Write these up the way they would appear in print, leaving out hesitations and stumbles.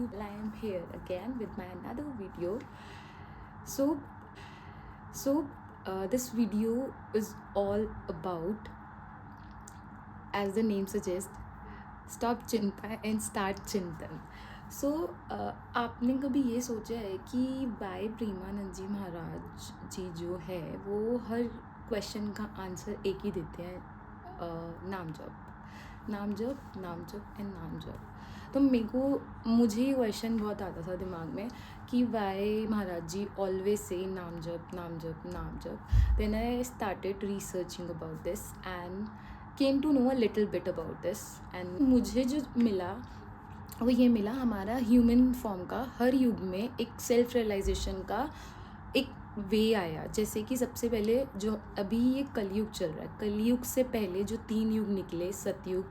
I am here again with my another video. So this video is all about, as the name suggests, stop चिंता and start चिंतन. सो आपने कभी ये सोचा है कि भाई प्रेमानंद जी महाराज जी जो है वो हर क्वेश्चन का आंसर एक ही देते हैं, नाम जप नाम जप नाम जप एंड नाम जप. तो मुझे ये क्वेश्चन बहुत आता था दिमाग में कि वाई महाराज जी ऑलवेज से नाम जप नाम जप नाम जप. Then I started researching about this and came to know a little bit about this. And मुझे जो मिला वो ये मिला, हमारा ह्यूमन फॉर्म का हर युग में एक सेल्फ रियलाइजेशन का एक वे आया. जैसे कि सबसे पहले जो अभी ये कलयुग चल रहा है, कलयुग से पहले जो 3 युग निकले, सतयुग,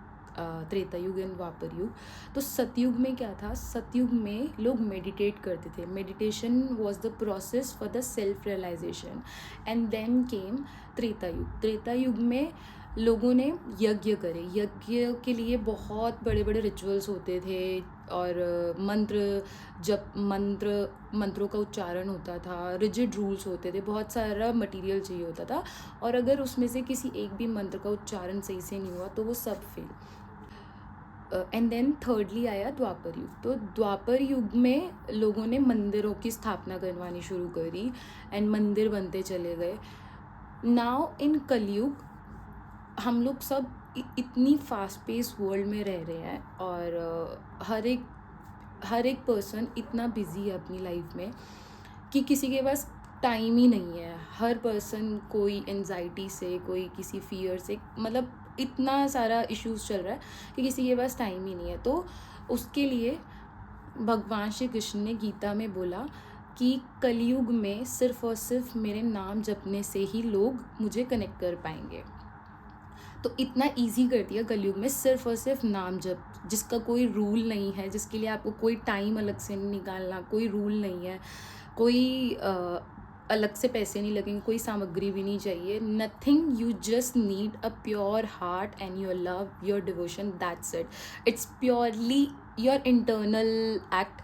त्रेता युग एंड द्वापर युग. तो सतयुग में क्या था? सतयुग में लोग मेडिटेट करते थे. Meditation was the process for the self realization. And then came Treta Yuga. Treta युग में लोगों ने यज्ञ करे. यज्ञ के लिए बहुत बड़े बड़े रिचुअल्स होते थे और मंत्रों का उच्चारण होता था, रिजिड रूल्स होते थे, बहुत सारा मटेरियल चाहिए होता था. और अगर उसमें से किसी एक भी मंत्र का उच्चारण सही से नहीं हुआ तो वो सब फेल. एंड देन थर्डली आया द्वापर युग. तो द्वापर युग में लोगों ने मंदिरों की स्थापना करवानी शुरू करी एंड मंदिर बनते चले गए. नाउ इन कलयुग हम लोग सब इतनी फास्ट पेस वर्ल्ड में रह रहे हैं और हर एक पर्सन इतना बिजी है अपनी लाइफ में कि किसी के पास टाइम ही नहीं है. हर पर्सन कोई एंजाइटी से, कोई किसी फियर से, मतलब इतना सारा इश्यूज चल रहा है कि किसी के पास टाइम ही नहीं है. तो उसके लिए भगवान श्री कृष्ण ने गीता में बोला कि कलयुग में सिर्फ और सिर्फ मेरे नाम जपने से ही लोग मुझे कनेक्ट कर पाएंगे. तो इतना इजी कर दिया कलयुग में, सिर्फ और सिर्फ नाम जप, जिसका कोई रूल नहीं है, जिसके लिए आपको कोई टाइम अलग से नहीं निकालना, कोई रूल नहीं है, कोई अलग से पैसे नहीं लगेंगे, कोई सामग्री भी नहीं चाहिए. Nothing, you just need a pure heart and your love, your devotion, that's it. It's purely your internal act,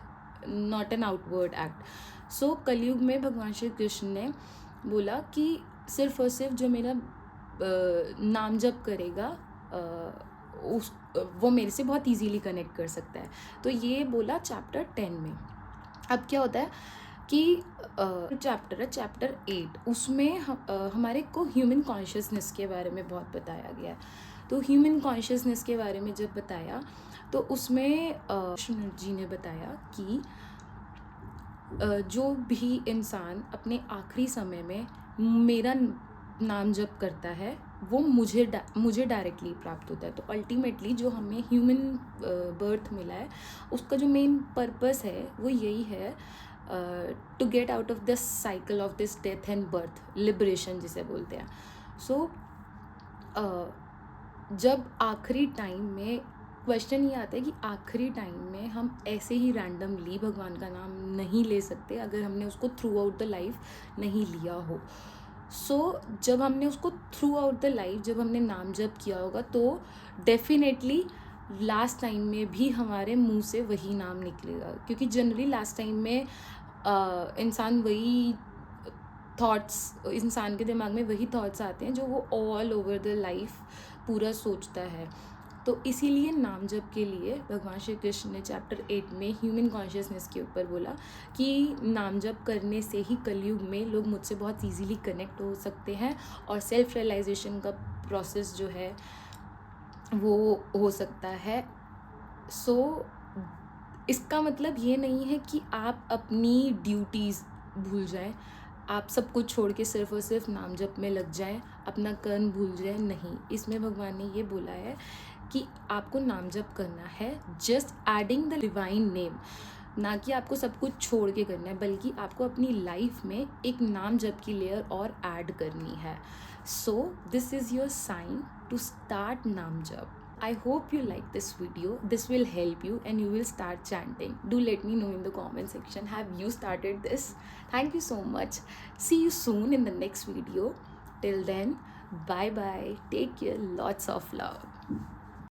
not an outward act. So Kalyug में भगवान श्री कृष्ण ने बोला कि सिर्फ और सिर्फ जो मेरा नाम जप करेगा वो मेरे से बहुत इजीली कनेक्ट कर सकता है. तो ये बोला चैप्टर 10 में. अब क्या होता है कि चैप्टर 8, उसमें हमारे को ह्यूमन कॉन्शियसनेस के बारे में बहुत बताया गया है. तो ह्यूमन कॉन्शियसनेस के बारे में जब बताया तो उसमें कृष्ण जी ने बताया कि जो भी इंसान अपने आखिरी समय में मेरा नाम जप करता है वो मुझे डायरेक्टली प्राप्त होता है. तो अल्टीमेटली जो हमें ह्यूमन बर्थ मिला है उसका जो मेन पर्पस है वो यही है, to get out of this cycle of this death and birth, liberation जिसे बोलते हैं. सो जब आखिरी टाइम में क्वेश्चन ये आता है कि आखिरी टाइम में हम ऐसे ही रैंडमली भगवान का नाम नहीं ले सकते अगर हमने उसको थ्रू आउट द लाइफ नहीं लिया हो. सो जब हमने उसको थ्रू आउट द लाइफ, जब हमने नाम जप किया होगा तो डेफिनेटली लास्ट टाइम में भी हमारे मुंह से वही नाम निकलेगा. क्योंकि जनरली लास्ट टाइम में इंसान वही थॉट्स, इंसान के दिमाग में वही थॉट्स आते हैं जो वो ऑल ओवर द लाइफ पूरा सोचता है. तो इसीलिए नाम जप के लिए भगवान श्री कृष्ण ने चैप्टर 8 में ह्यूमन कॉन्शियसनेस के ऊपर बोला कि नाम जप करने से ही कलयुग में लोग मुझसे बहुत इजीली कनेक्ट हो सकते हैं और सेल्फ रियलाइजेशन का प्रोसेस जो है वो हो सकता है. सो इसका मतलब ये नहीं है कि आप अपनी ड्यूटीज़ भूल जाएं, आप सब कुछ छोड़ के सिर्फ और सिर्फ नाम जप में लग जाएं, अपना कर्म भूल जाएं. नहीं, इसमें भगवान ने ये बोला है कि आपको नाम जप करना है, just adding the divine name. ना कि आपको सब कुछ छोड़ के करना है, बल्कि आपको अपनी लाइफ में एक नाम जप की लेयर और ऐड करनी है. So this is your sign to start नाम जप. I hope you like this video. This will help you and you will start chanting. Do let me know in the comment section, have you started this? Thank you so much. See you soon in the next video. Till then, bye bye. Take care. Lots of love.